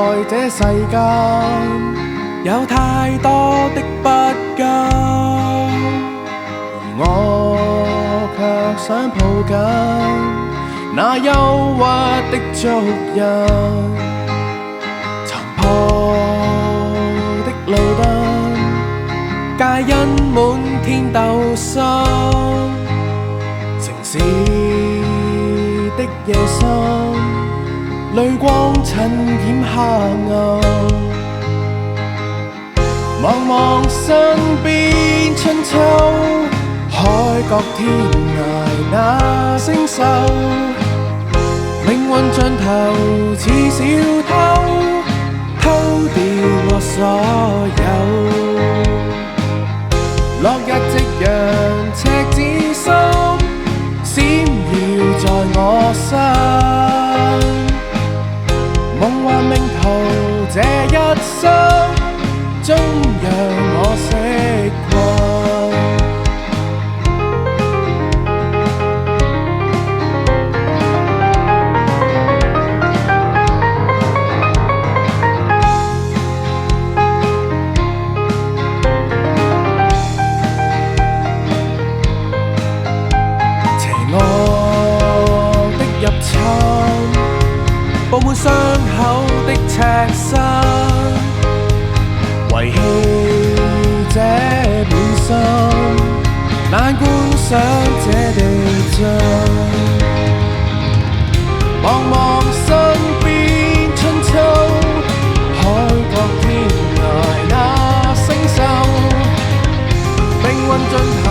在這世間有太多的不甘，而我卻想抱緊那憂鬱的足印，殘破的路燈，皆因滿天鬥心，城市的夜深，淚光襯染黑暗，望望身邊春秋，海角天涯那星宿，命運盡頭似小偷，偷掉我所有。落日夕陽赤子心，閃耀在我身。夢幻命途這一生，終讓我釋困。邪惡的入侵，佈滿傷口的赤身，遺棄這本心，難觀賞這地震。望望身邊春秋，海角天涯那星宿，命運盡頭